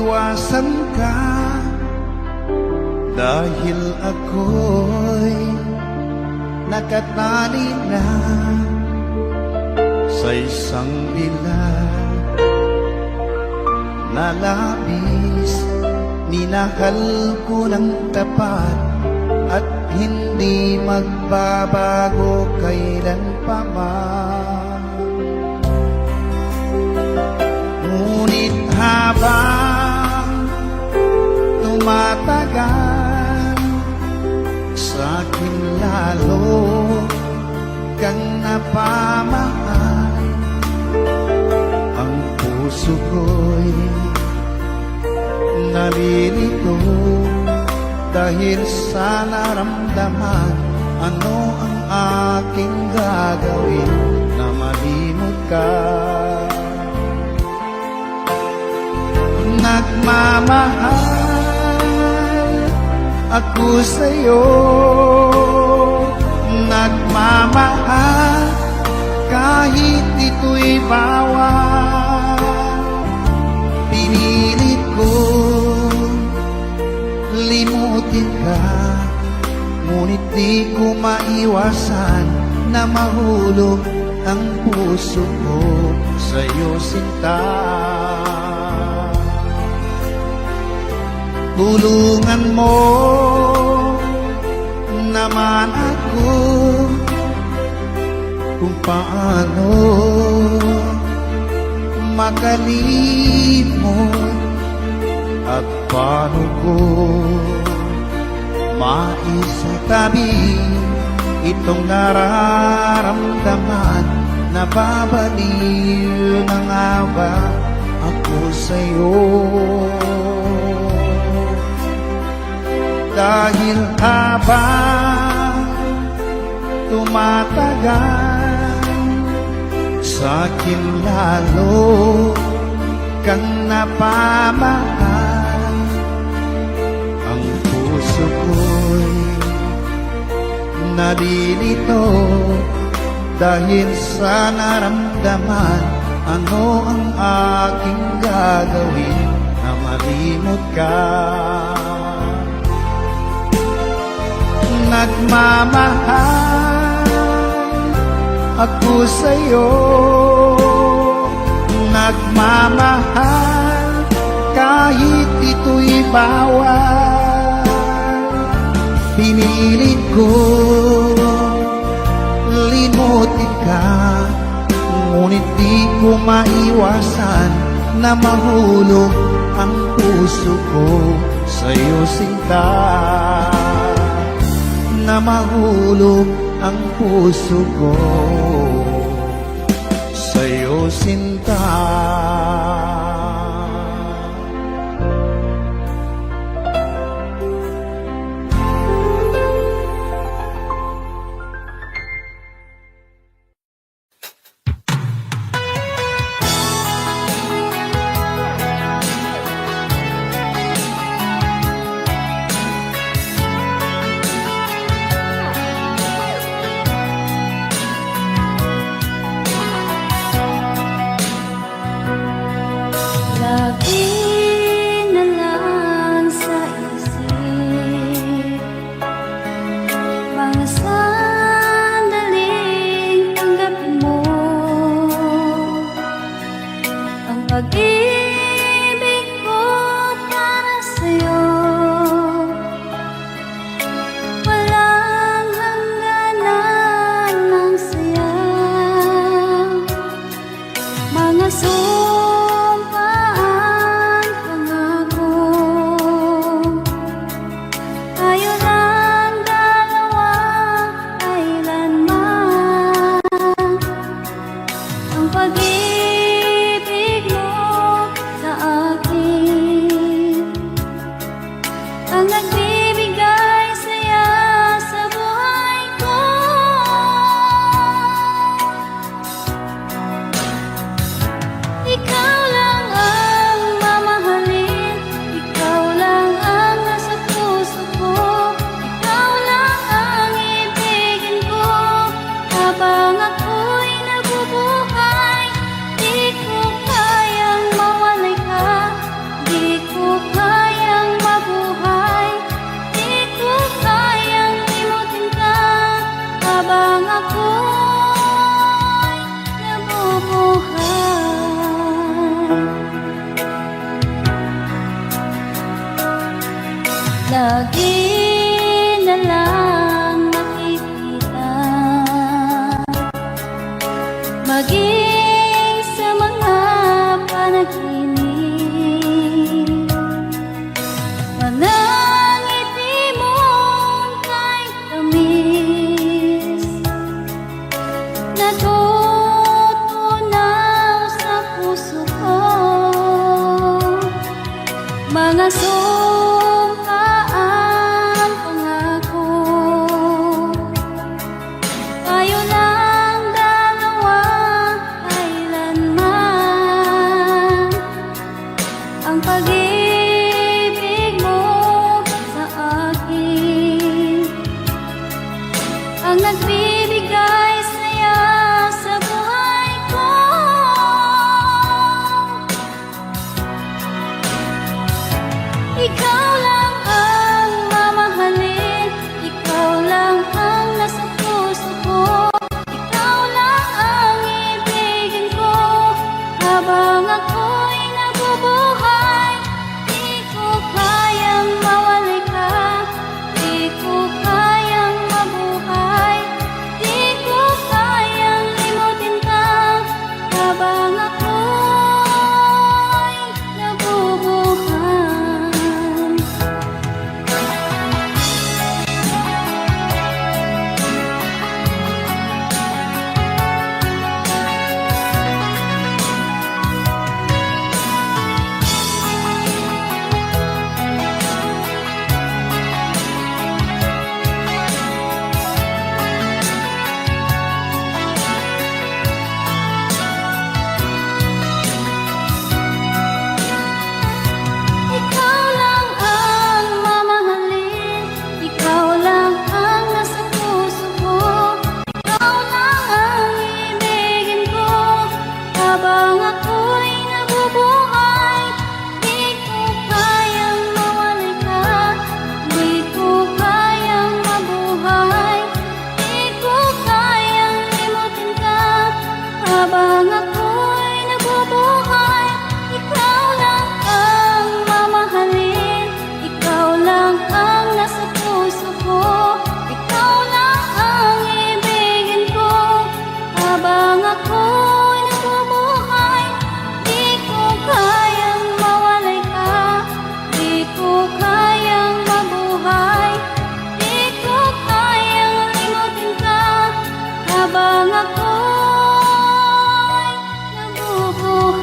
maiwasan ka, dahil ako'y nakatali na sa isang dilag na labis. Minahal ko ng tapat at hindi magbabago kailan pa man. Ngunit habang tumatagal, sa'kin lalo kang napamahal. Ang puso ko'y nalilito dahil sa naramdaman. Ano ang aking gagawin na malimot ka? Nagmamahal ako sa'yo, nagmamahal kahit ito'y bawal. Pinilit ko limutin ka, ngunit di ko maiwasan na mahulog ang puso ko sa'yo, sinta. Tulungan mo naman ako kung paano makalimot at paano ko maisatabi itong nararamdaman. Nababaliw na nga ba ako sa'yo? Dahil habang tumatagal, sa'kin lalo kang napamahal. Ang puso ko'y nalilito dahil sa naramdaman. Ano ang aking gagawin na malimot ka? Nagmamahal ako sa'yo, nagmamahal kahit ito'y bawal. Pinilit ko limutin ka, ngunit di ko maiwasan na mahulog ang puso ko sa'yo, sinta. Na mahulog ang puso ko sa'yo, sinta. maging sa mga panaginip. Manangiti mong kay tamis, natutunaw sa puso ko. Mga sumkaang pangako, tayo lang dalawa kailanman. Ang pag-ibig mo sa akin ang nagbibigay saya sa buhay ko. Ikaw lang ang mamahalin, ikaw lang ang nasa puso ko. Ikaw lang ang ibigin ko habang ako'y nabubuhay. Di ko kayang mawala ka, di ko kayang mabuhay, di ko kayang limutin ka habang ako'y nabubuhay. Ikaw lang ang mamahalin, ikaw lang ang nasa puso ko. Ikaw lang ang ibigin ko habang ako'y nabubuhay. Di ko kayang mawala ka, di ko kayang mabuhay, di ko kayang limutin ka habang ako'y nabubuhay. Ikaw lang ang mamahalin, ikaw lang ang nasa puso ko. Ikaw lang ang ibigin ko habang ako'y nabubuhay. Di ko kayang mawalay ka, di ko kayang mabuhay, di ko kayang limutin ka habang ako'y nabubuhay.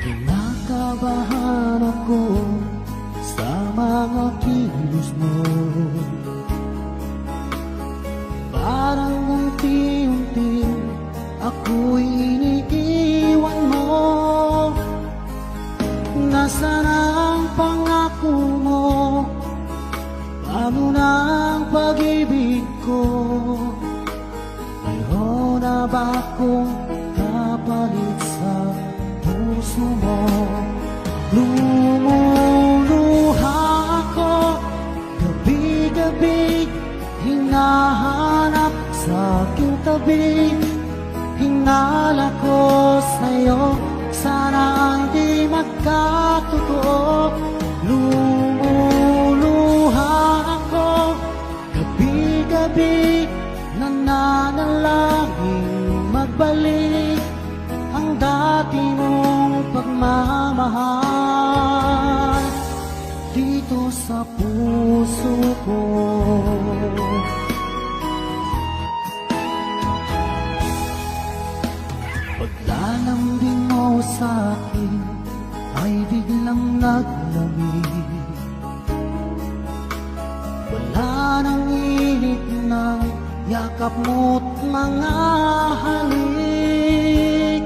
Kinakabahan ako sa mga kilos mo. Parang unti-unti ako'y iniiwan mo. Nasaan ang pangako mo? Paano na ang pag-ibig ko? Mayroon na ba akong kapalit sa puso mo? Lumuluha ako gabi-gabi, hinahanap sa aking tabi. Hinala ko sa'yo, sana hindi magkatotoo. Lumuluha ako gabi-gabi, nananalangin magbalik ang dati mong pagmamahal dito sa puso ko. Paglalambing mo sa akin ay biglang naglamig. Wala nang init ng yakap mo't mga halik.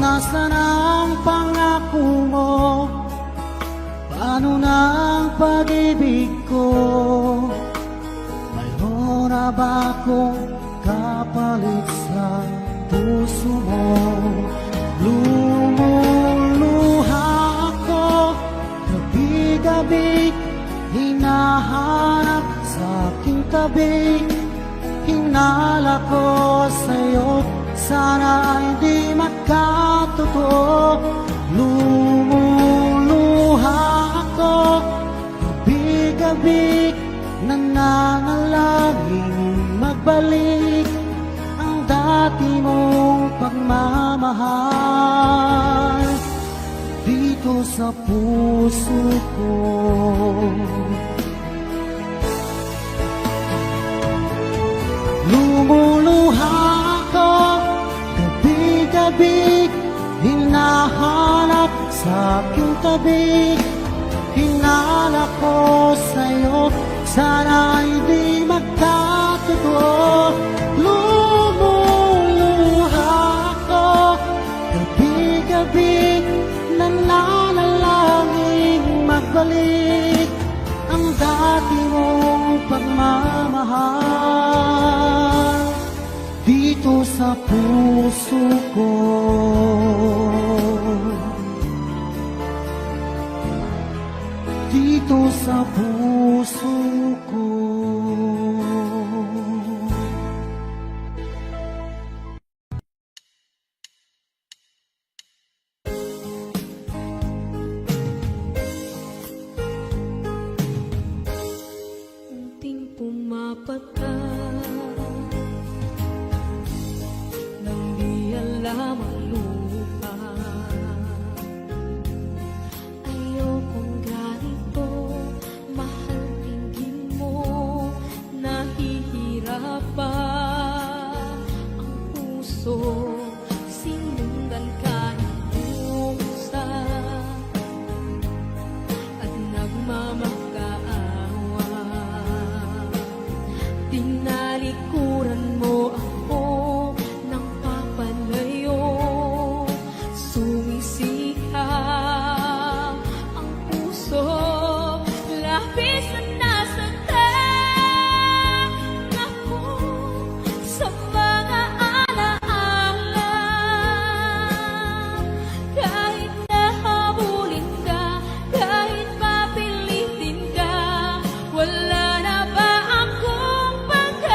Nasaan ang pangako mo? Paano na ang pag-ibig ko? Mayroon na ba akong kapalit sa puso mo? Lumuluha ako gabi-gabi, hinahanap sa aking tabi. Hinala ko sa'yo, sana ay di magkatotoo. Lumuluha ako, gabi-gabi, nananalangin magbalik ang dati mong pagmamahal dito sa puso ko. Lumuluha ako, gabi-gabi, hinahanap sa aking tabi. Hinala ko sa'yo, sana ay di magkatotoo. Lumuluha ako, gabi-gabi, nananalangin magbalik ang dati mong pagmamahal dito sa puso ko. Dito sa puso ko. Unting pumapata nang di alam ang lupa. Ayokong ganito, mahal tingin mo, nahihirapan ang puso. Sinundan ka ng pusa at nagmamakaawa. Tinalikuran mo ako ng papalayo, sumisikap ang puso, labis na nasaktan ako sa mga alaala. Kahit nahabulin ka, kahit papilitin ka, wala na ba akong pagkakataon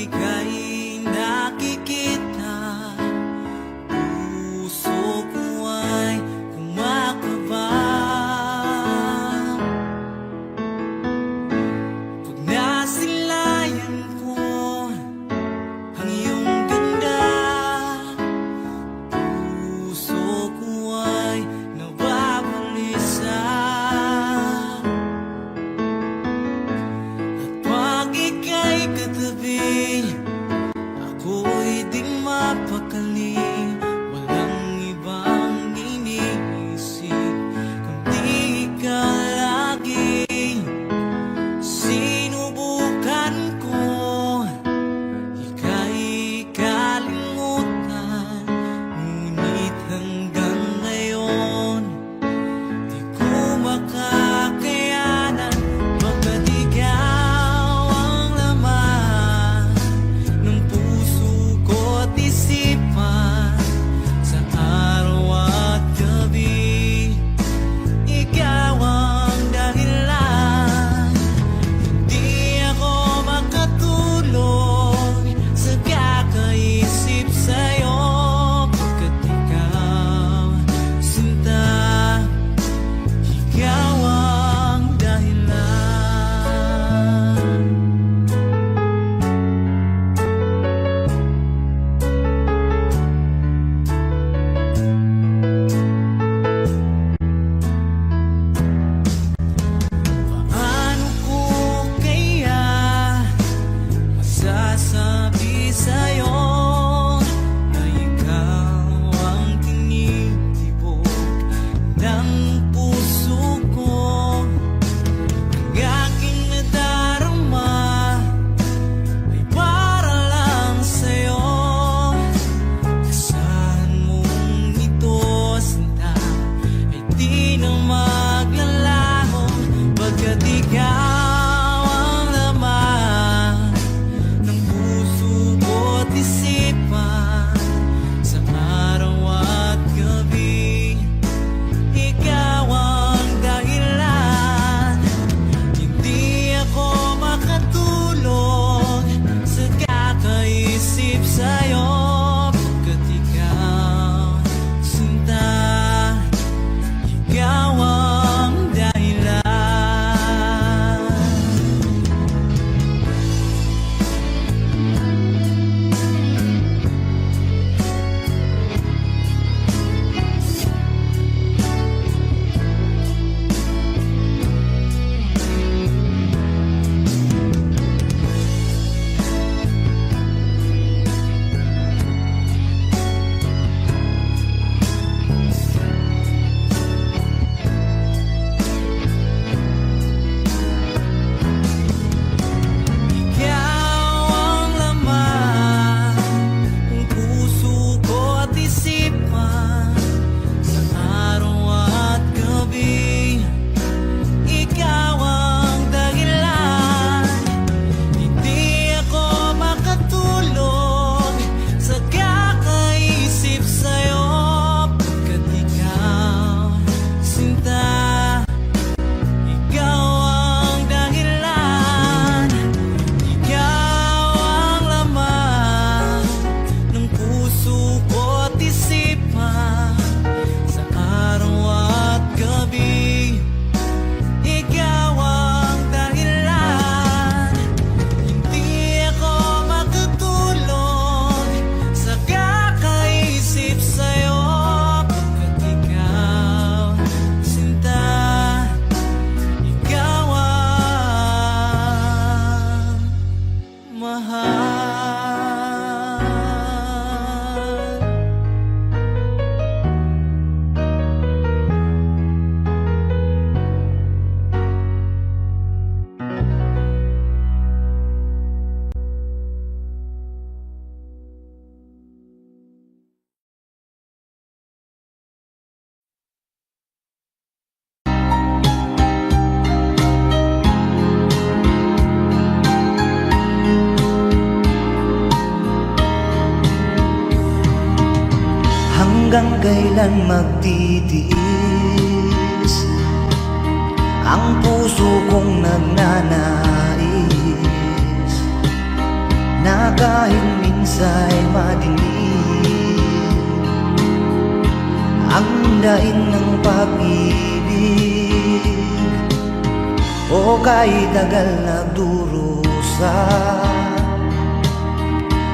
ika'y nakikita, puso ko ay kumakaba. Pag nasilayan ko ang iyong ganda, puso ko ay nababalisa. At pag ika'y katabi, ako'y di mapakali. Walang ibang iniisip kundi ikaw lagi. Sinubukan ko ika'y kalimutan, ngunit hanggang ngayon di ko makakayanan. Pagkat ikaw ang laman ng puso ko't isipan, sa araw at gabi ikaw ang dahilan. Di ako makatulog sa kakaisip sa'yo, pagkat ikaw, sinta, ikaw ang dahilan. Paano ko kaya masasabi sa'yo na ikaw ang tinitibok ng puso ko? Ang aking nadarama ay para lang sa'yo. Asahan mong ito, sinta, ay di na maglalaho, pagkat ikaw ang laman ng puso ko't isipan, sa araw at gabi ikaw ang dahilan. Hindi ako makatulog sa kakaisip sa'yo, pagkat ikaw, sinta, ikaw ang dahilan. Ikaw ang laman ng puso ko't isipan, sa araw at gabi ikaw ang dahilan. Hindi ako makatulog sa kakaisip sa'yo, pagkat ikaw, sinta, ikaw ang dahilan. Ikaw ang laman ng puso ko't isipan, sa araw at gabi ikaw ang dahilan. Hindi ako makatulog sa kakaisip sa'yo, pagkat ikaw, sinta, ikaw ang mahal. Hanggang kailan magtitiis ang puso kong nagnanais na kahit minsa'y madilim ang daing ng pag-ibig, o kahit tagal nagdurusa,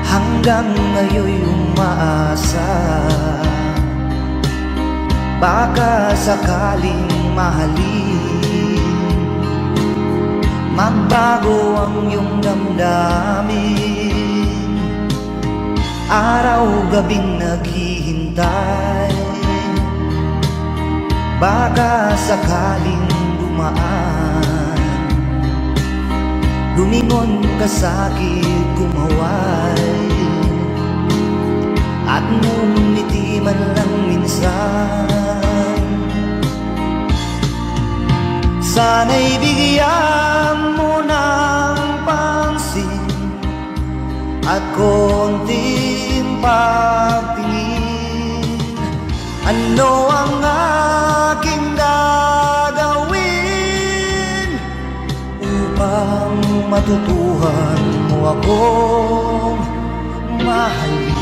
hanggang ngayon'y umaasa. Baka sakaling mahalin, magbago ang iyong damdamin, araw-gabing naghihintay. Baka sakaling dumaan, lumingon ka sa'kin, kumaway, at ngumiti man lang minsan. Sana'y bigyan mo ng pansin at konting pagtingin. Ano ang aking gagawin upang matutuhan mo akong mahalin?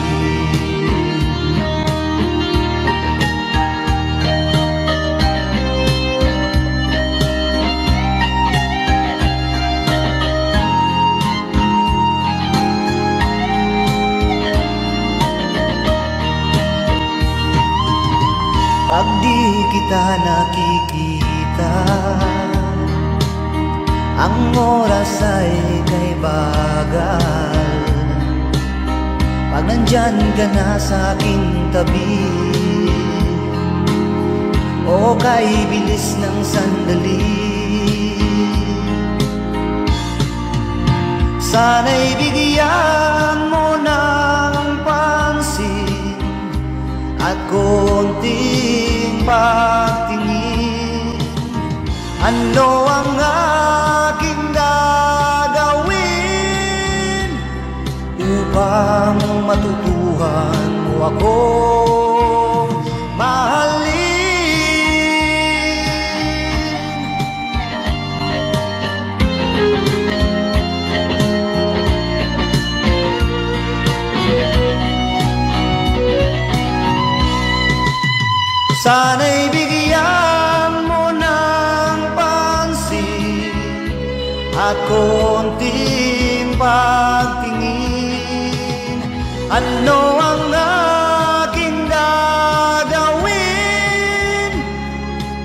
Pag di kita nakikita, ang oras ay kay bagal. Pag nandyan ka na sa aking tabi, o kay bilis ng sandali, sana'y bigyan mo ng pansin at konting pagtingin. Ano ang aking gagawin upang matutuhan mo akong mahalin? Sana'y bigyan mo ng pansin at konting pagtingin. Ano ang aking gagawin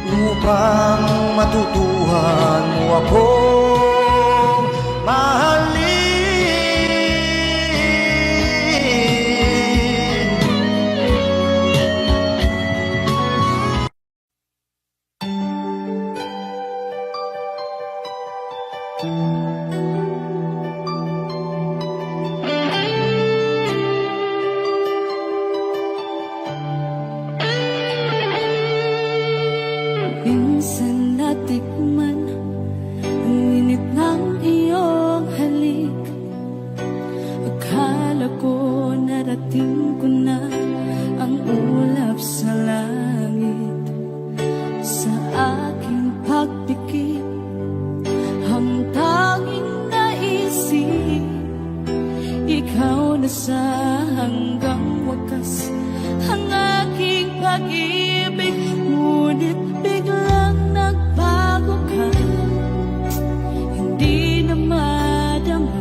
upang matutuhan mo akong mahalin? Minsan natikman ang init ng iyong halik. Akala ko narating ko na ang ulap sa langit. Sa aking pagpikit, ang tanging naisip, ikaw na sa hanggang wakas ang aking pag-ibig. Ngunit biglang nagbago ka, hindi na madama.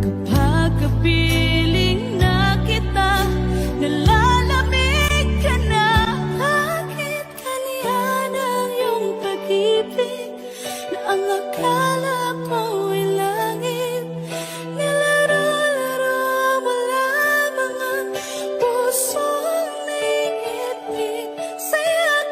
Kapag kapiling na kita, nalalamig ka na. Bakit kaliyan ang iyong pag-ibig na ang akala ko ay langit? Nilaro-laro mo lamang ang pusong naiipit sa'yo.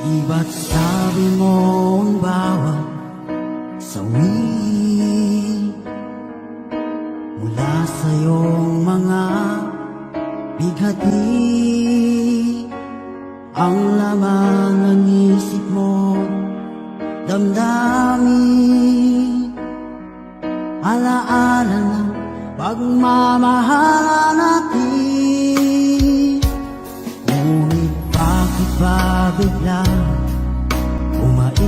Di ba't sabi mo ang bawat sawi mula sa iyong mga bighati ang laman ng isip mo, damdamin, alaala ng pagmamahalan natin. Ngunit bakit ba biglang umait?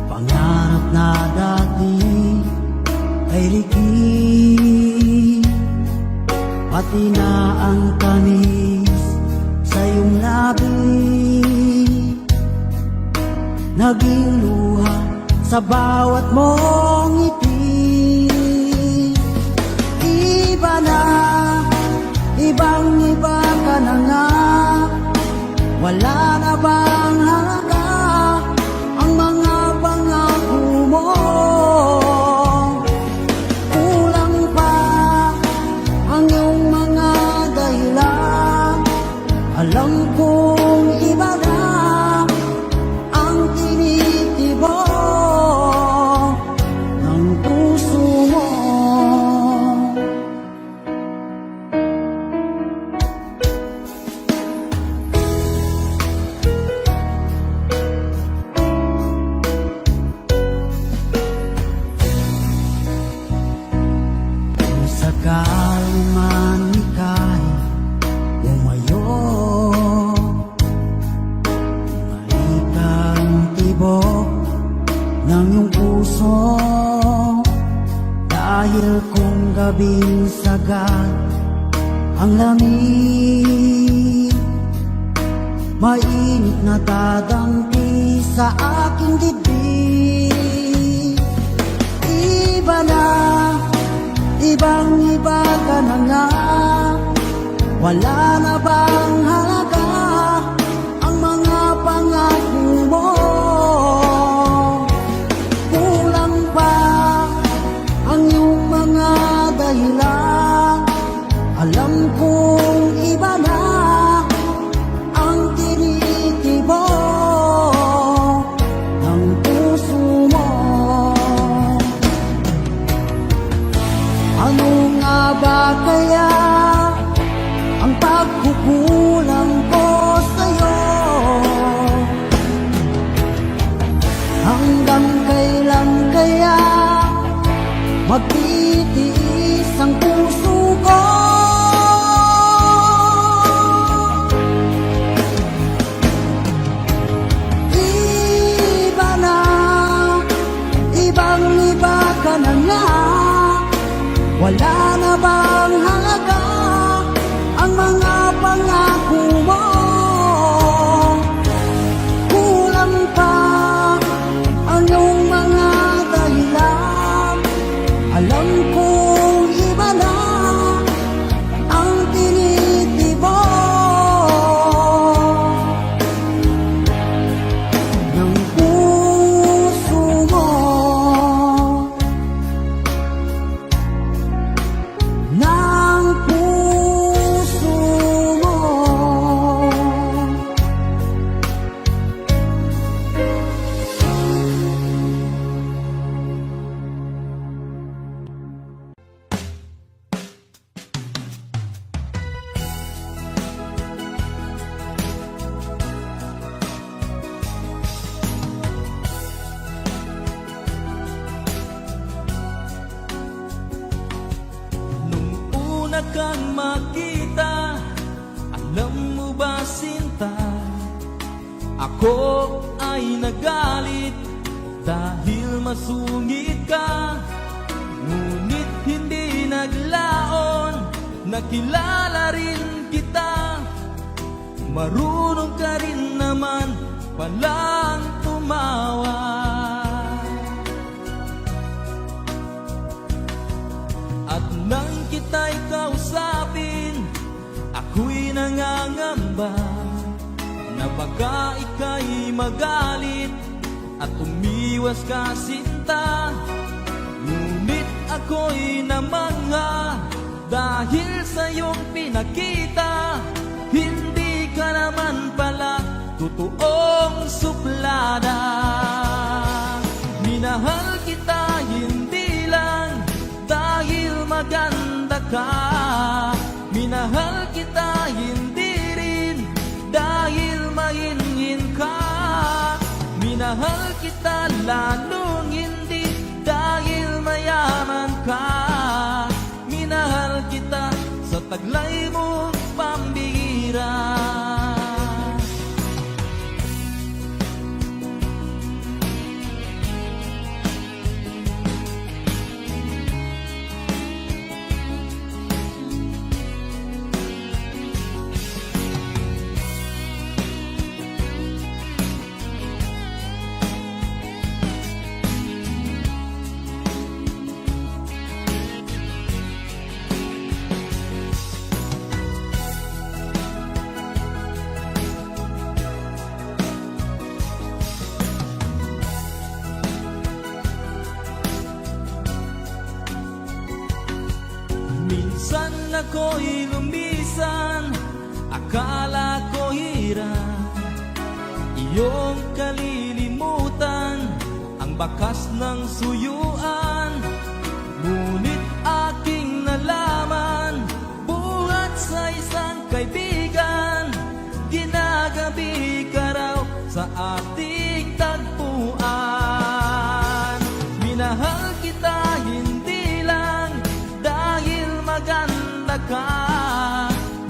Pangarap na dati ay likid, pati na ang tamis sa iyong labi, naging luha sa bawat mong ngiti. Iba na, ibang-iba ka na nga, wala na bang halaga ang mga pangako mo? Kulang pa ang iyong mga dahilan, alam kong iba na ang tinitibok ng puso mo. Kung sakali man ika'y umayo, malikang tibok ng iyong puso, dahil kung gabing sagad ang lamig, mainit na dadampi sa aking dibdib. Iba na, ibang-iba ka na nga, wala na bang halaga ang mga pangako mo? Kulang pa ang iyong mga dahilan, alam kong iba na ang tinitibok ng puso mo. Ano nga ba kaya ang pagkukulang ko sa'yo? Hanggang kailan kaya magtitiis ang puso ko? Iba na, ibang-iba ka na nga, wala na bang halaga ang mga pangako mo? Kulang pa ang iyong mga dahilan, alam kong iba na ang tinitibok ng puso mo. Ng puso mo. Nung una kang makita, alam mo ba sinta, ako ay nagalit dahil masungit ka. Ngunit hindi naglaon, nakilala rin kita, marunong ka rin naman palang tumawa. At nang kita'y kausapin, ako'y nangangamba na baka ika'y magalit at umiwas ka sinta. Ngunit ako'y namangha dahil sa iyong pinakita, hindi ka naman barkada. Minahal kita hindi lang dahil maganda ka. Minahal kita hindi rin dahil mainhin ka. Minahal kita lalong hindi dahil mayaman ka. Minahal kita sa taglay mong pambihira. Minsan ako'y lumisan, akala ko hirap iyong kalilimutan ang bakas ng suyuan. Ngunit aking nalaman, buhat sa isang kaibigan, ginagabi ka raw sa ating tagpuan. Minahal kita hindi lang dahil maganda ka.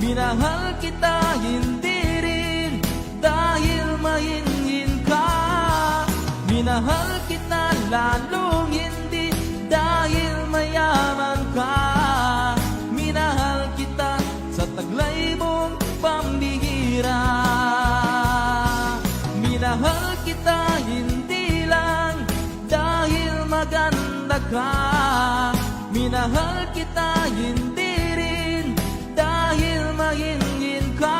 Minahal kita hindi rin dahil mainhin ka. Minahal kita lalong hindi dahil mayaman ka. Minahal kita sa taglay mong pambihira. Minahal kita hindi lang dahil maganda ka. Minahal kita hindi rin dahil mainhin ka.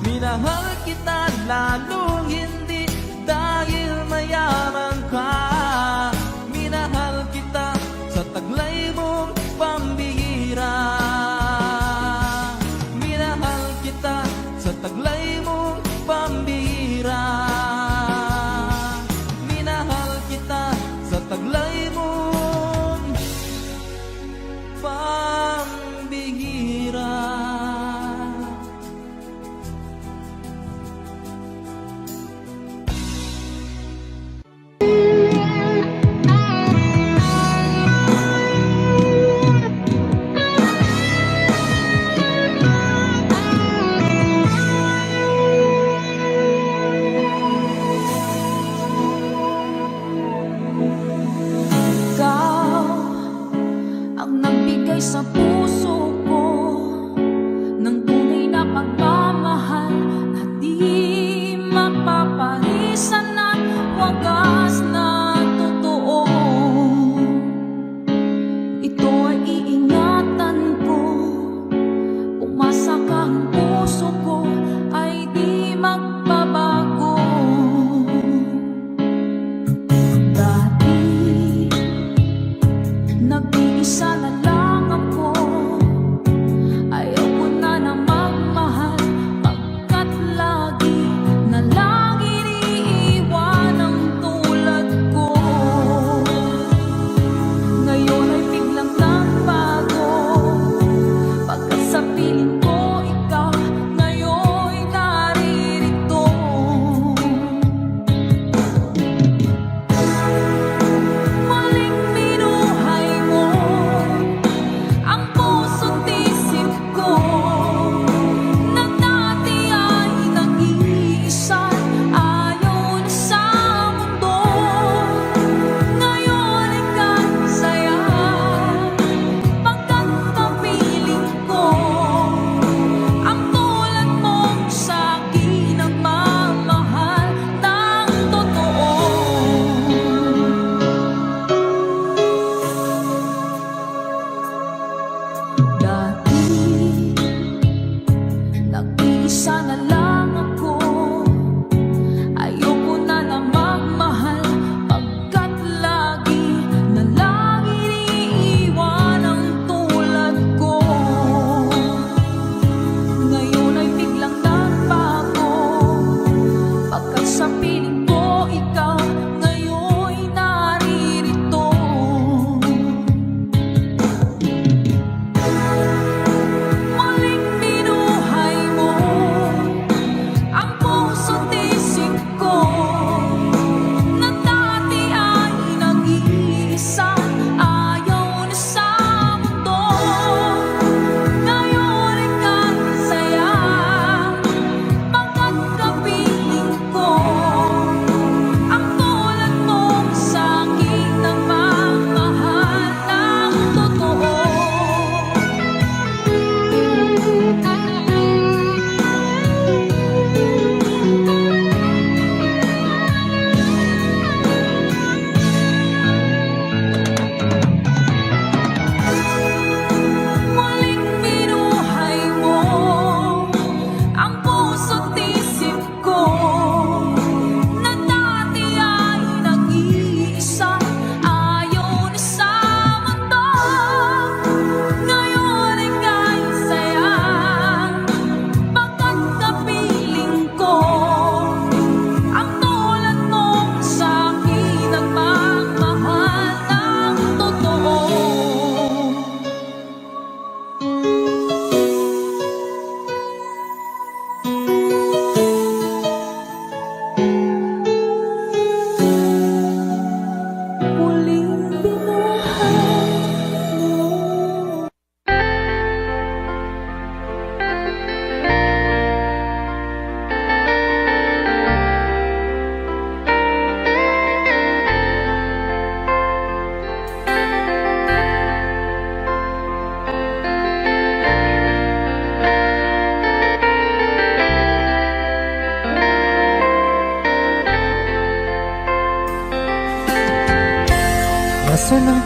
Minahal kita lalong hindi dahil mayaman ka. Minahal kita sa taglay mong pambihira. Minahal kita sa taglay mong pambihira. Minahal kita sa taglay mong pambihira.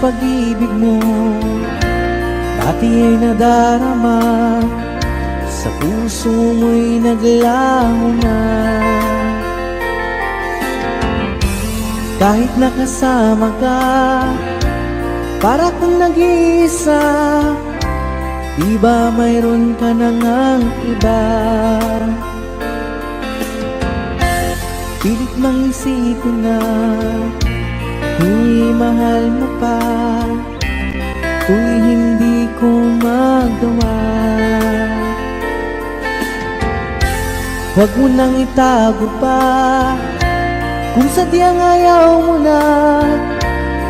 pag-ibig mo dati ay nadarama, sa puso mo'y naglaho na. Kahit nakasama ka, para kang nag-iisa, di ba mayroon ka na ngang iba? Pilit mang isipin na tu'y mahal mo pa, tu'y hindi ko magawa. Huwag mo nang itago pa, kung sadyang ayaw mo na,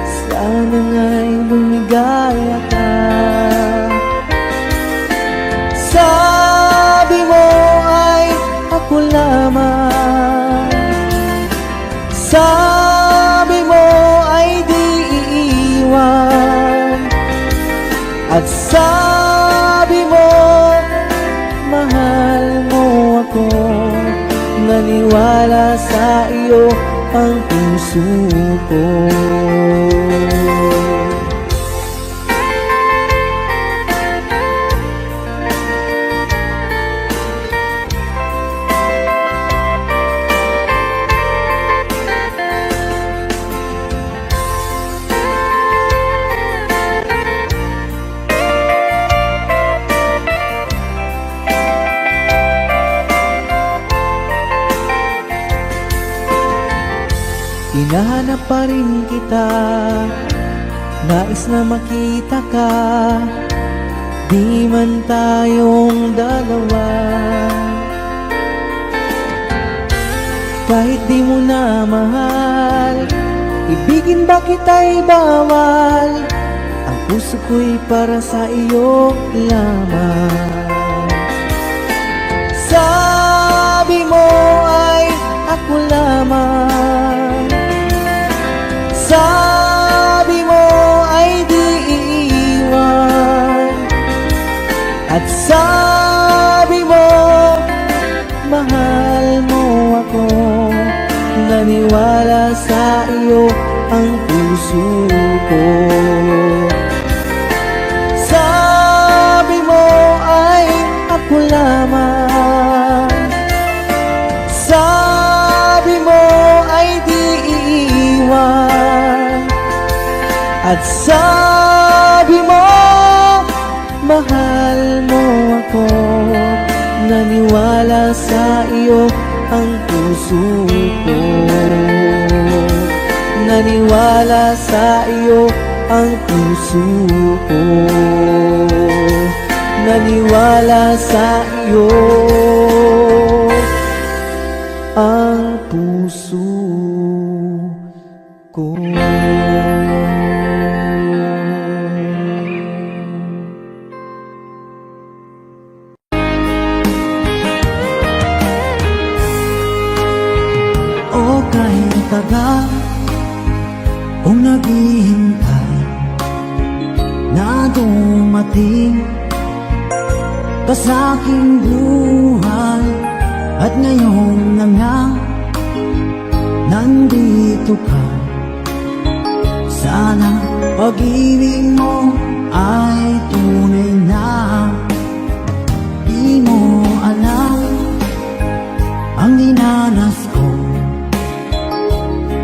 sana nga'y lumigaya ka. Sabi mo ay ako lamang, sabi mo ay di iiwan, at sabi mo mahal mo ako. Naniwala sa iyo ang puso ko. Hinahanap pa rin kita, nais na makita ka, di man tayong dalawa. Kahit di mo na mahal, ibigin ba kita'y bawal, ang puso ko'y para sa iyo lamang. Sabi mo ay ako lamang, sabi mo ay di iiwan, at sabi mo mahal mo ako. Naniwala sa iyo ang puso ko. Sabi mo ay ako lamang, sabi mo ay di iiwan, at sabi mo mahal mo ako. Naniwala sa iyo ang puso ko. Naniwala sa iyo ang puso ko. Naniwala sa iyo ang puso ko. O kahit tagal kung naghihintay na dumating ka sa aking buhay, at ngayon na nga nandito ka. Sana pag-ibig mo ay tunay na. Di mo alam ang dinanas ko,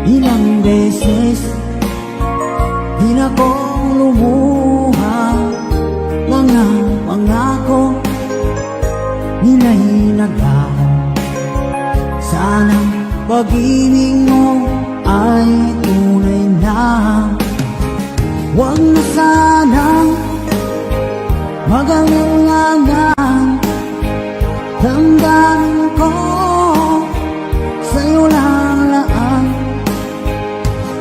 ilang beses di na ko lumuha. Mga pangako nila'y naglaho. Sana pag-ibig mo ay tunay na. Huwag na sanang mag-alangan, damdamin ko sa'yo lalaan.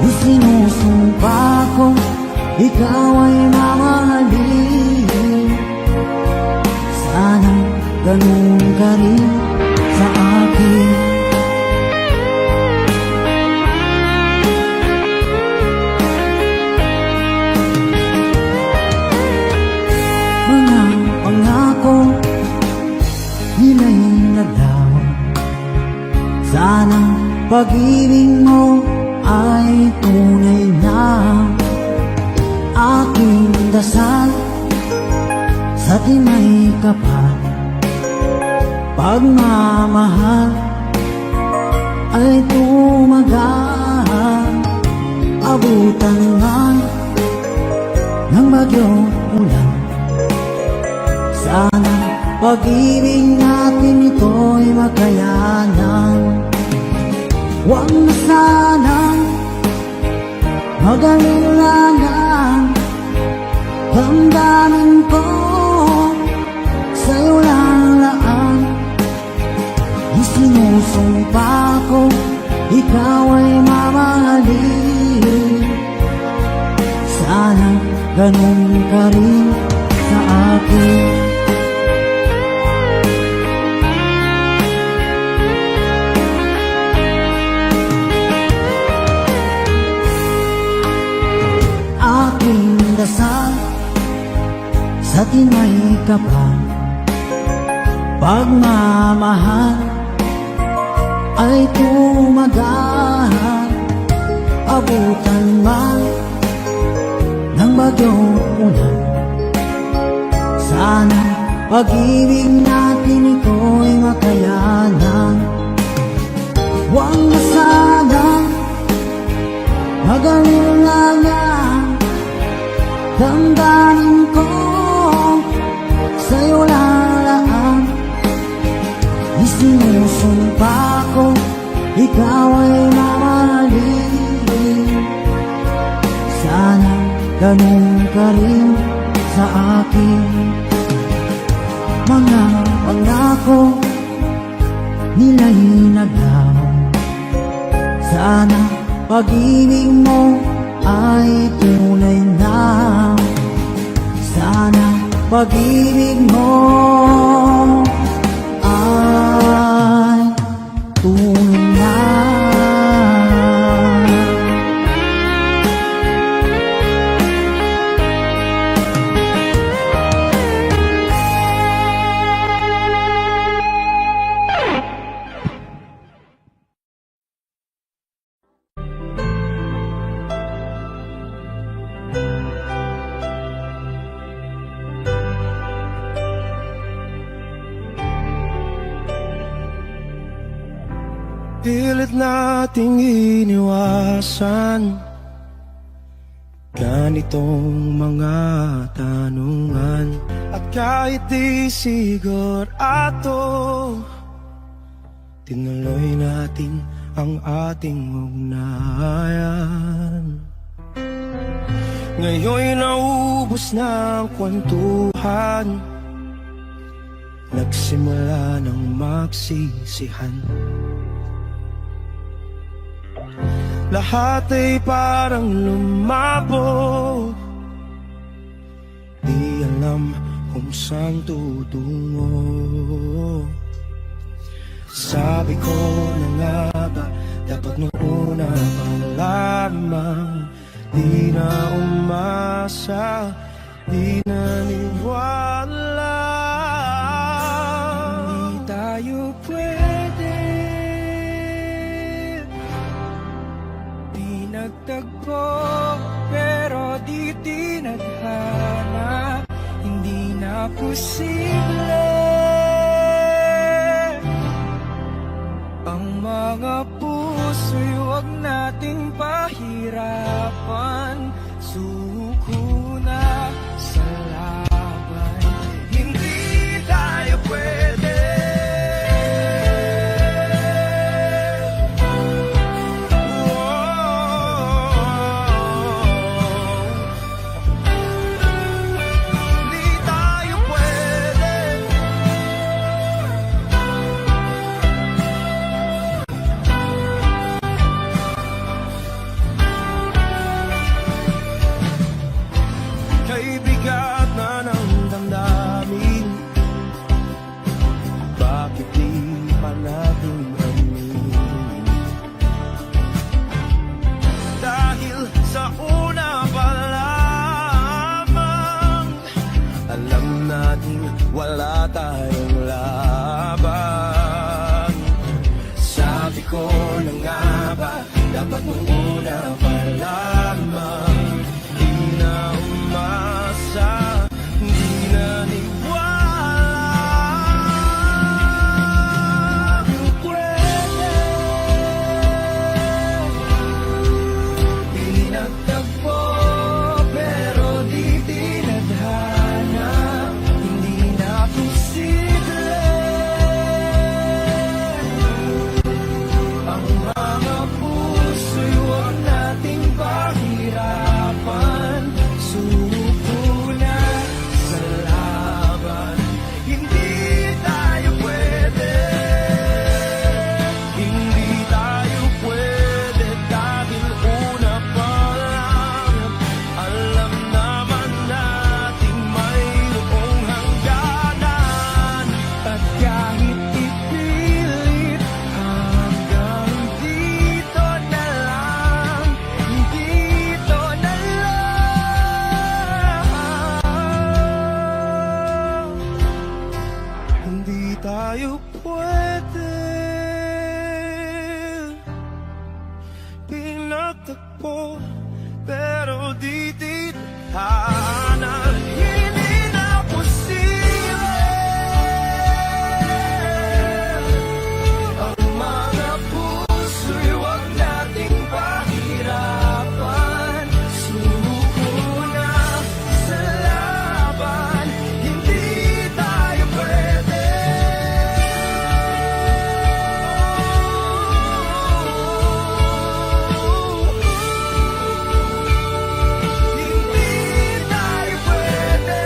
Isinusumpa ko ikaw ay mamahalin. Sana ganun ka rin sa akin. Mga pangako nila'y naglaho. Sana pag-ibig mo ay tunay na. Aking dasal sa di may kapal, pagmamahal ay tumagal. Abutan man ng bagyong ulan, sana pag-ibig natin ito'y makayanan. Huwag na sanang mag-alilangan, damdamin ko sa'yo lalaan. Isinusumpa ko, ikaw ay mamahalin. Sana ganun ka rin sa akin. Aking dasal sa tinay kapal, pagmamahal ay tumagal. Abutan man ng bagyong ulan, sana pag-ibig natin ito'y makayanan. Huwag na sanang mag-alilangan, damdamin ko sa'yo lalaan. Isinusumpa ko, ikaw ay mamahalin. Sana ganun ka rin sa akin. Mga pangako nila'y naglaw, sana pag-ibig mo ay tunay na. Sana pag-ibig mo ay tunay na. Pilit nating iniwasan ganitong mga tanungan, at kahit di sigurado, tinuloy natin ang ating ugnayan. Ngayon'y naubos na ang kwentuhan, nagsimula ng magsisihan. Lahat ay parang lumabo, di alam kung saan tutungo. Sabi ko na nga ba, dapat nung una pa lamang, di na umasa, di naniwala. Hindi tayo pwede, di nagtagpo, pero di tinadhana. Hindi na posible ang mga puso'y huwag nating pahirapan. Suko na sa laban, hindi tayo pwede. Hindi tayo pwede. Kay bigat na ng damdamin, bakit di pa natin aminin? Dahil sa una pa lamang, alam natin wala tayong laban. Sabi ko na nga ba, dapat nung una pa lamang, di na hindi tayo pwede pinagtagpo, pero di tithanan. Hindi na posible ang mga puso'y huwag nating pahirapan. Sumuko na sa laban, hindi tayo pwede. Hindi tayo pwede.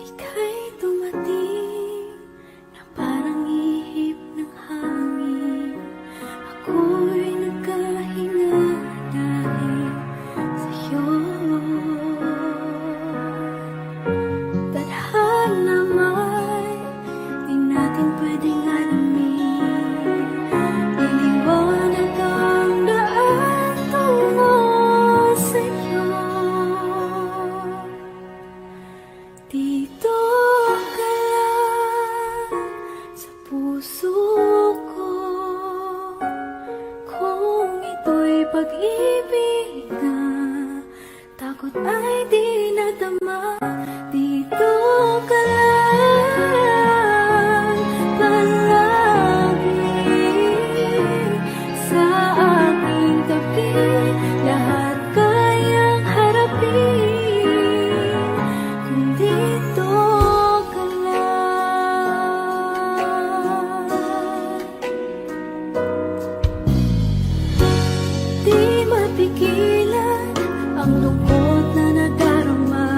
Ika'y dumating na parang ihip ng hangin. Ako'y nagkahinga dahil sa'yo. Tadhana may di natin pwedeng alamin. Iniwanag ang daan tungo sa'yo. Dito ka lang sa puso ko. Kung ito'y pag-ibig na takot ay di nadama. Dito ka lang palagi sa aking tabi. Lahat kayang harapin kung dito ka lang. Di mapigilan ang lungkot na nadarama.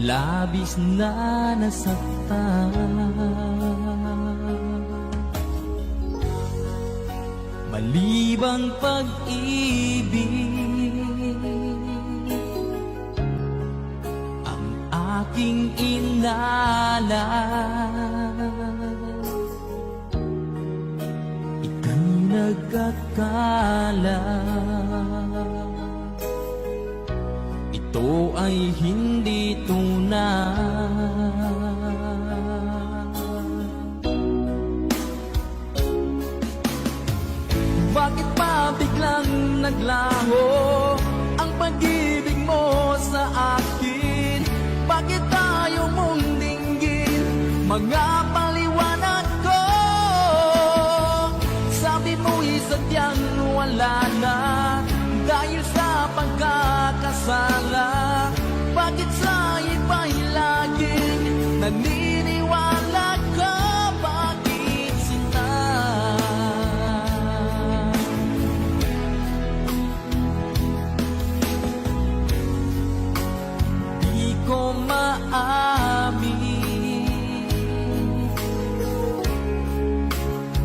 labis na nasaktan. Malibang pag-ibig ang aking inalas, ika'y nagkakala. Ito ay hindi tunay. Bakit pa biglang naglaho ang pag-ibig mo sa akin? Bakit tayo mong dinggin mga paliwanag ko? Sabi mo'y sadyang wala na dahil sa pagkakasala. Bakit sa iba'y laging naniniwala ka? Bakit sinta? Di ko maamin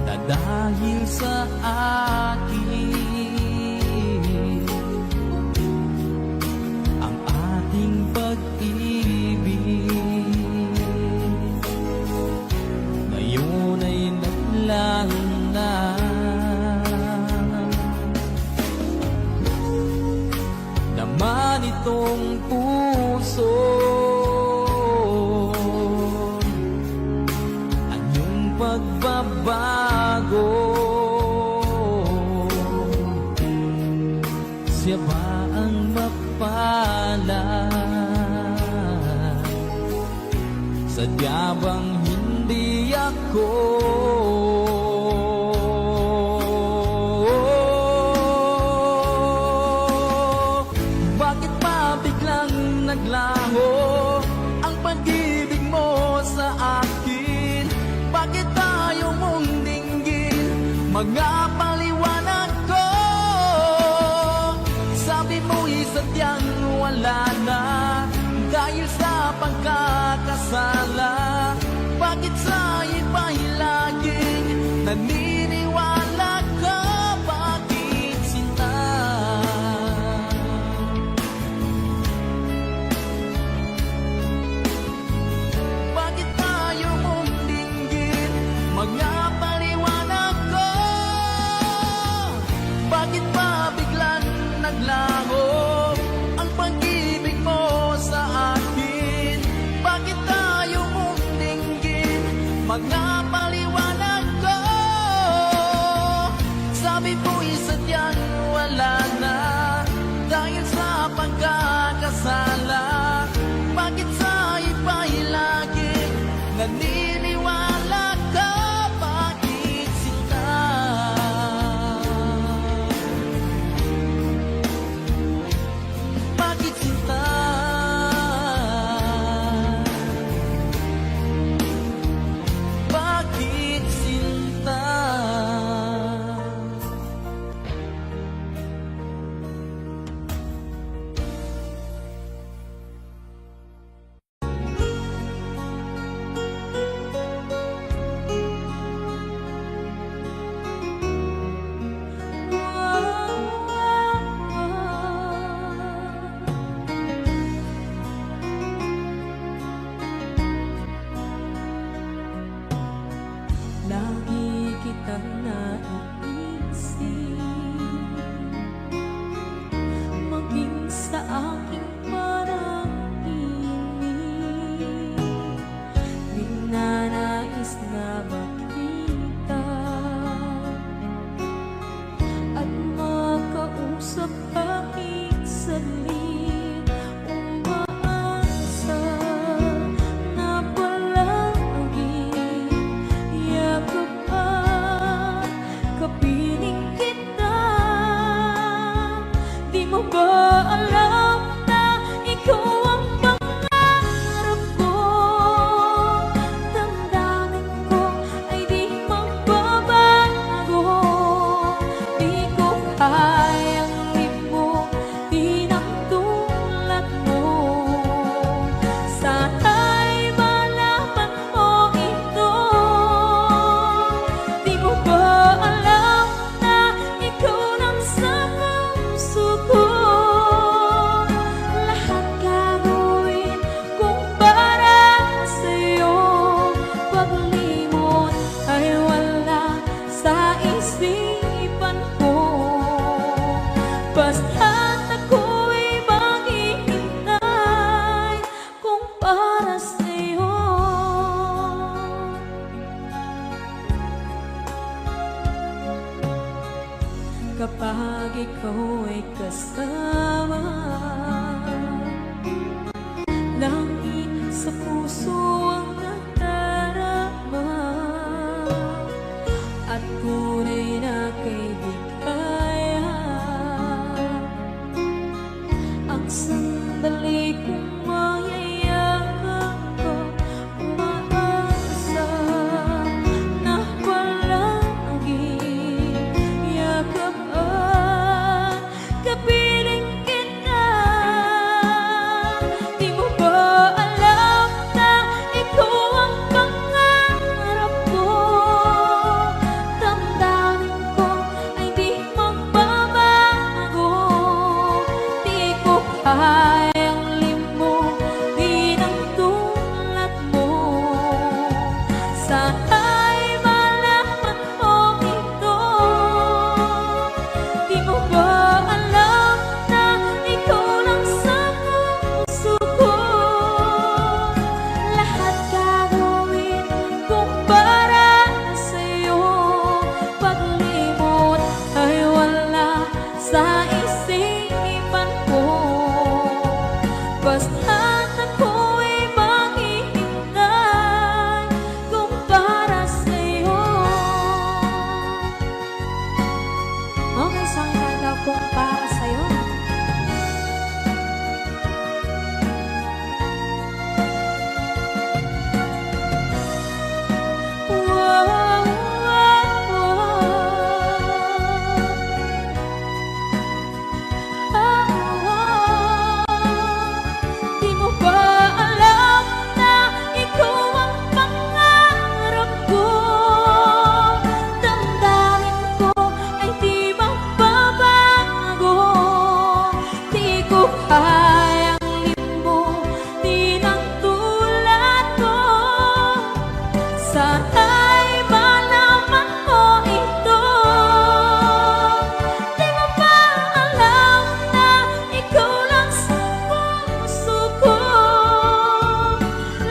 na dahil sa akin ang ating pag-ibig ngayon ay naglaho na. Naman itong puso anyong pagbabago, siya ba ang mapalad? Sadya bang hindi ako? Bakit pa biglang naglaho ang pag-ibig mo sa akin? Bakit tayo mong dinggin mga paliwanag ko? Sabi mo'y sadyang wala na dahil sa pagkakasala. Bakit sa iba'y laging naniniwala ka? Bakit sinta? Bakit tayo mong dinggin mga paliwanag ko? Bakit pa biglang naglaho ang pag-ibig mo sa akin? Bakit tayo mong dinggin mga paliwanag ko? Sabi mo'y sadyang wala na dahil sa pagkakasala. Bakit sa iba'y laging naniniwala ka? Bakit sinta? Bakit sinta? Bakit sinta? Lagi kitang naiisip, maging sa aking parang inig. Ninanais na makita at makausap kahit saglit. Umaasa na palagi yakap at kapiling kita. Di mo ba alam na ikaw ang pangarap ko? Damdamin ko ay di magbabago. Di ko kayang limutin ang kasama. Langit sa puso ang nadarama, at tunay na kaibigan. Ang sandali kong mayayakap ko, umaasa na palaging yakap at kapiling kita. Di mo ba alam na ikaw ang pangarap ko? Damdamin ko ay di magbabago. Di ko kayang limutin ang tulad mo. Sana'y malaman mo ito. Di mo ba alam na ikaw lang sa puso ko? Lahat gagawin kung para sa'yo. Paglimot ay wala sa isipan ko. Basta't ako'y maghihintay kung para sa'yo. Okay, isang kanta kung para sa'yo. Di mo ba alam na ikaw ang pangarap ko? Damdamin ko ay di magbabago. Di ko kayang limutin ang tulad ko. Sana'y malaman mo ito. Di mo ba alam na ikaw lang sa puso ko?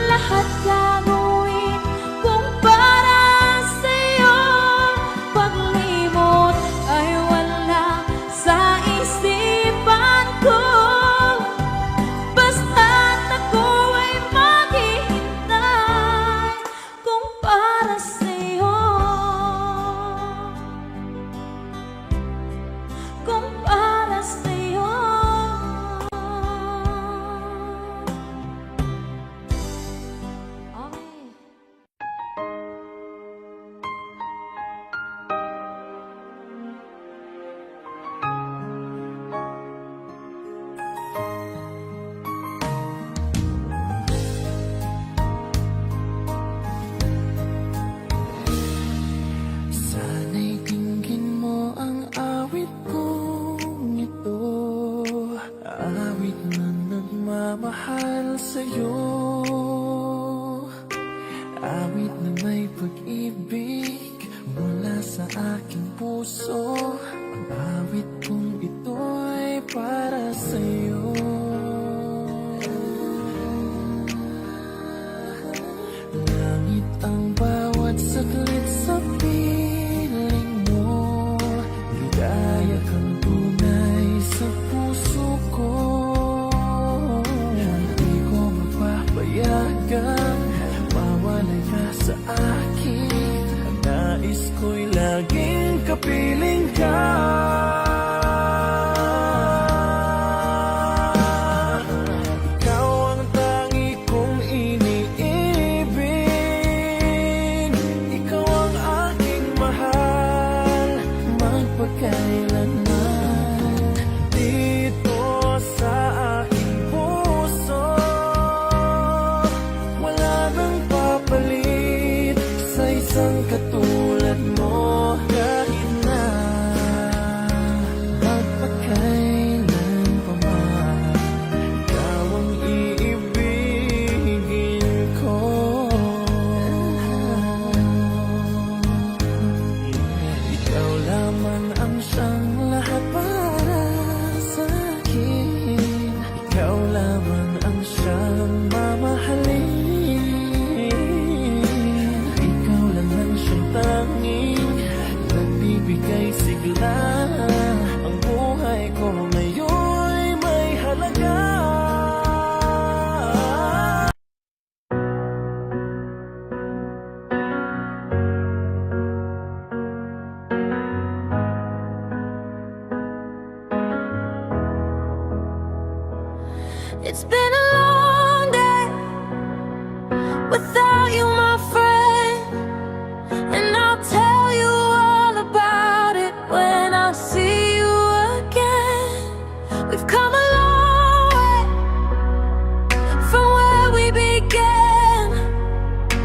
Lahat gagawin kung para sa'yo. Paglimot ay wala sa isipan ko. Basta't ako ay maghihintay kung para sa'yo. Kung para sa'yo. Okay. Sana'y tingin mo ang awit kong ito, awit na nagmamahal sa'yo, awit na may pag-ibig mula sa aking puso. Ang awit kong ito'y para sa'yo. Langit ang bawat saglit sa piling mo, ligaya kang tunay sa puso ko. Hindi ko mapapayagan mawalay ka sa akin. Ang nais ko'y laging kapiling ka. It's been a long day without you, my friend, and I'll tell you all about it when I see you again. We've come a long way from where we began.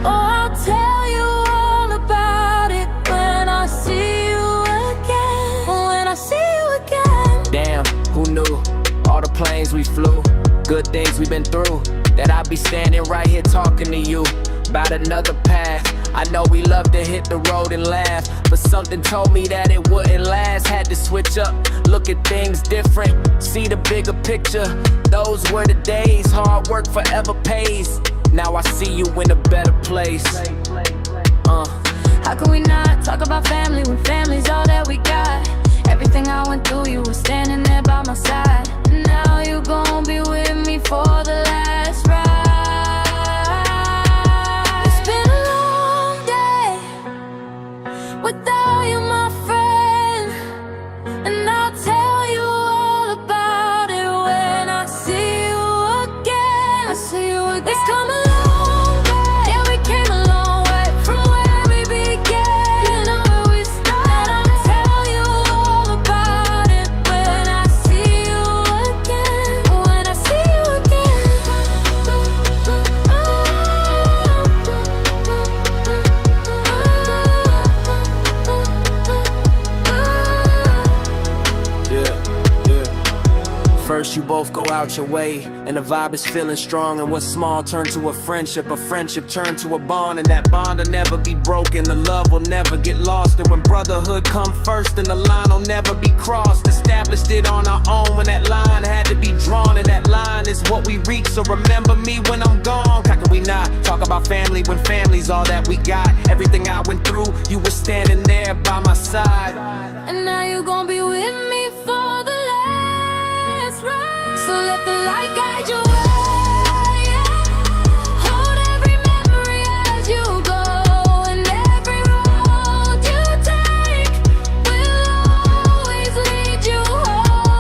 Oh, I'll tell you all about it when I see you again. When I see you again. Damn, who knew? All the planes we flew, good things we've been through, that I'd be standing right here talking to you about another path. I know we love to hit the road and laugh, but something told me that it wouldn't last. Had to switch up, look at things different, see the bigger picture. Those were the days, hard work forever pays. Now I see you in a better place. How can we not talk about family when family's all that we got? Everything I went through, you were standing there by my side. And now you gon' be with me for the last ride. It's been a long day without you, my friend, and I'll tell you all about it when I see you again. I see you again. It's come a long way. Yeah, we came a long way from where we began. You know where we started. And I'll tell you all about it when I see you again. When I see you again. First you both go out your way, and the vibe is feeling strong, and what's small turn to a friendship turn to a bond, and that bond will never be broken, the love will never get lost. And when brotherhood come first, then the line will never be crossed. Established it on our own when that line had to be drawn, and that line is what we reach, so remember me when I'm gone. How can we not talk about family when family's all that we got? Everything I went through, you were standing there by my side. And now you gon' be with me for the last ride. So let the light guide your way. Hold every memory as you go, and every road you take will always lead you home.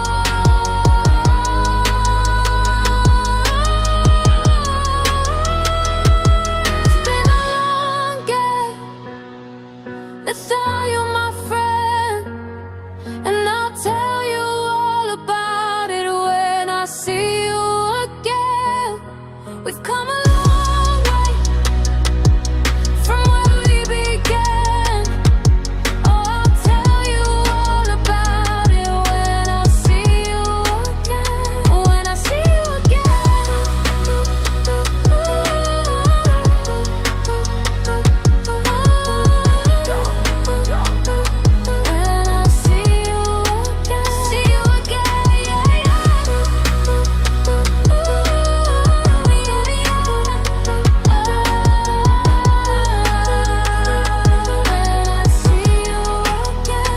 It's been a long day without you, my friend, and I'll tell you all about it when I see you again. We've come a long way from where we began. Oh, I'll tell you all about it when I see you again. When I see you again. When I see you again. See you again, yeah, yeah. When I see you again.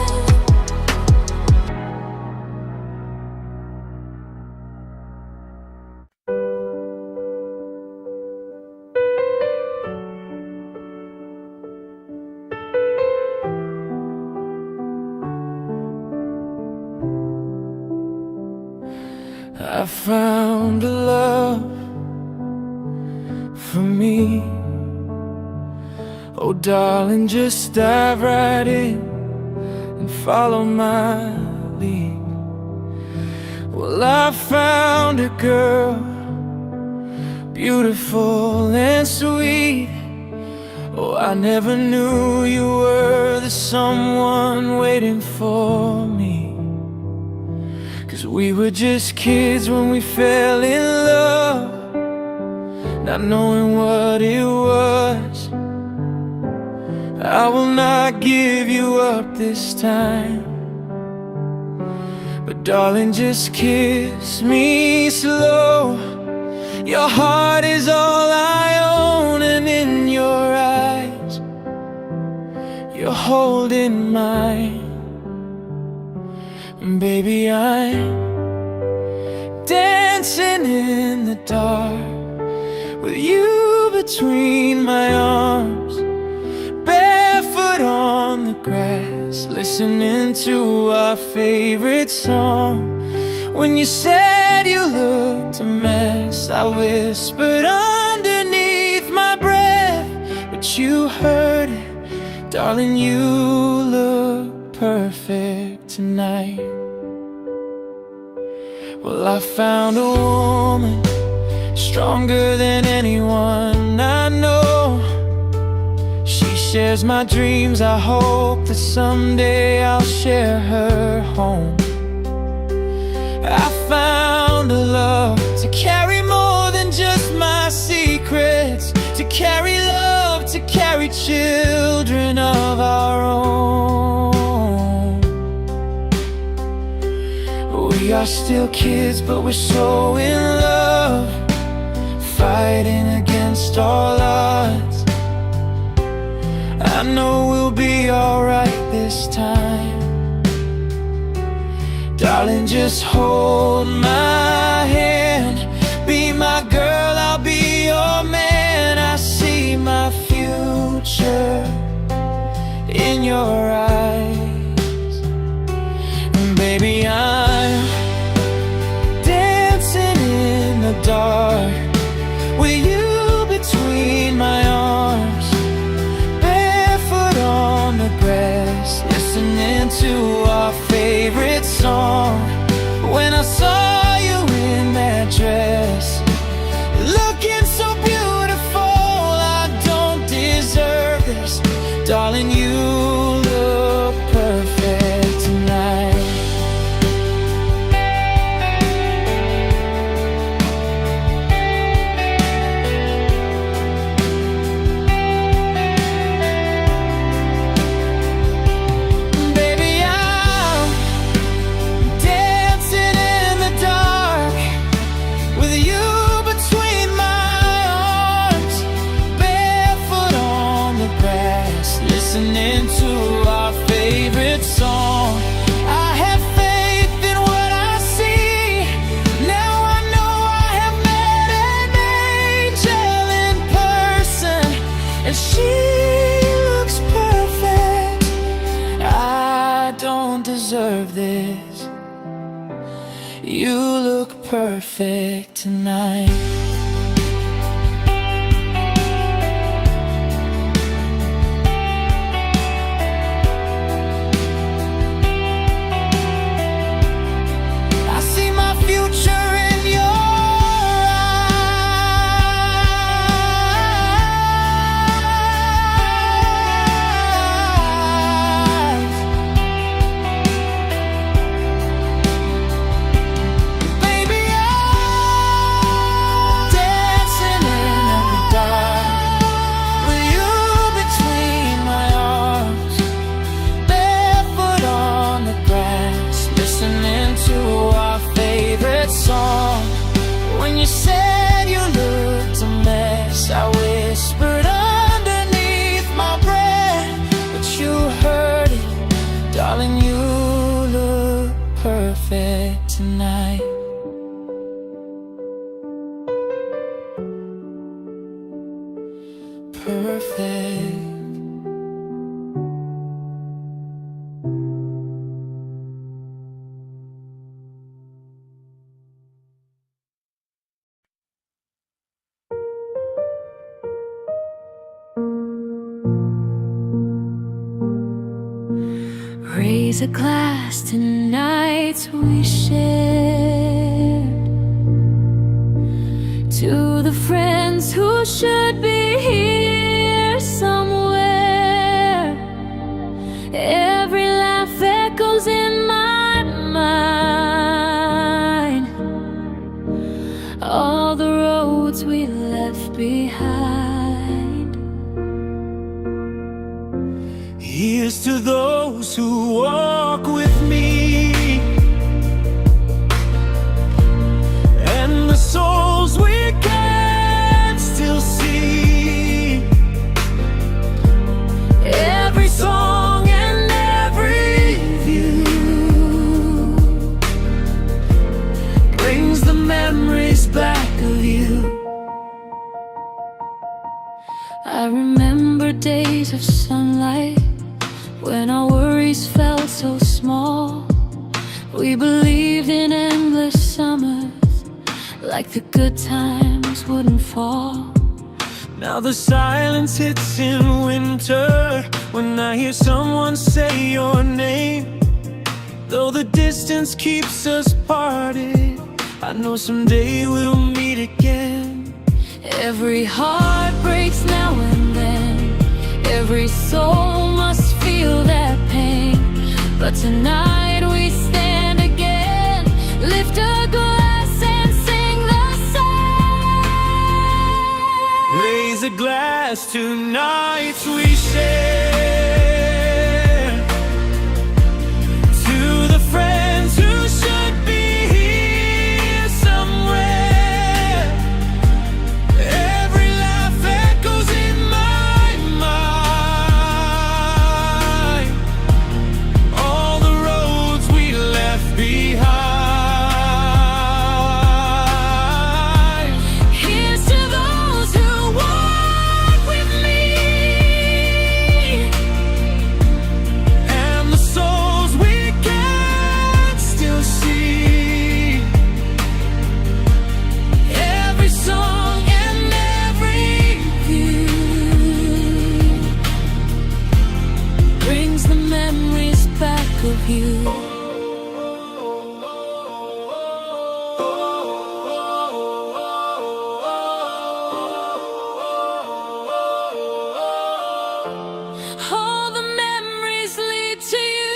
I found a love for me. Oh darling, just dive right in and follow my lead. Well, I found a girl, beautiful and sweet. Oh, I never knew you were the someone waiting for me. 'Cause we were just kids when we fell in love, not knowing what it was. I will not give you up this time, but darling, just kiss me slow. Your heart is all I own, and in your eyes you're holding mine. Baby, I'm dancing in the dark with you between my arms, barefoot on the grass, listening to our favorite song. When you said you looked a mess, I whispered underneath my breath, but you heard it. Darling, you look perfect tonight. Well, I found a woman stronger than anyone I know. She shares my dreams. I hope that someday I'll share her home. I found a love to carry more than just my secrets, to carry love, to carry children of our own. We are still kids, but we're so in love, fighting against all odds. I know we'll be alright this time. Darling, just hold my hand. Be my girl, I'll be your man. I see my future in your eyes. And baby, I'm dancing in the dark with you between my arms, barefoot on the grass, listening to our favorite song. When I saw you in that dress, looking so beautiful, I don't deserve this. Darling, you look perfect tonight. Listening to our favorite song. I have faith in what I see. Now I know I have met an angel in person, and she looks perfect. I don't deserve this. You look perfect tonight. When you said you looked a mess, I whispered underneath my breath, but you heard it. Darling, you look perfect tonight. Perfect. Raise a glass to nights we shared, to the friends who should be here somewhere. Every laugh echoes in my mind, all the roads we left behind. Here's to those who walk with me, and the souls we can still see. Every song and every view brings the memories back of you. I remember days of sunlight when our worries felt so small. We believed in endless summers, like the good times wouldn't fall. Now the silence hits in winter when I hear someone say your name. Though the distance keeps us parted, I know someday we'll meet again. Every heart breaks now and then, every soul must feel that pain. But tonight we stand again, lift a glass and sing the song. Raise a glass to nights we share, to the friends who should be here somewhere. Every laugh echoes in my mind, all the roads we left behind. Here's to those who walk with me, And the souls we can still see. every song and every view brings the memories back of you. All the memories lead to you.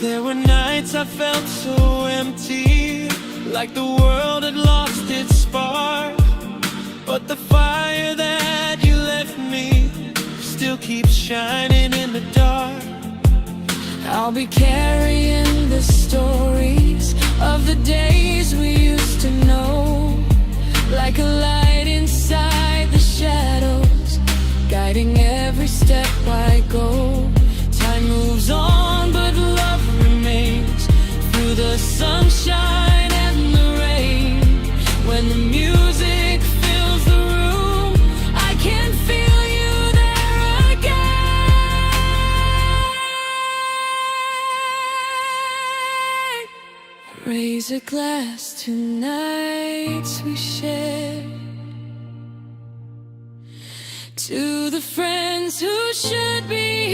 There were nights I felt so empty, like the world had lost its spark. But the fire that you left me still keeps shining in the dark. I'll be carrying the stories of the days we used to know, like a light inside the shadows, guiding every step I go. Time moves on, but love remains through the sunshine and the rain. When the music fills the room, I can feel you there again. Raise a glass to nights we share, to the friends who should be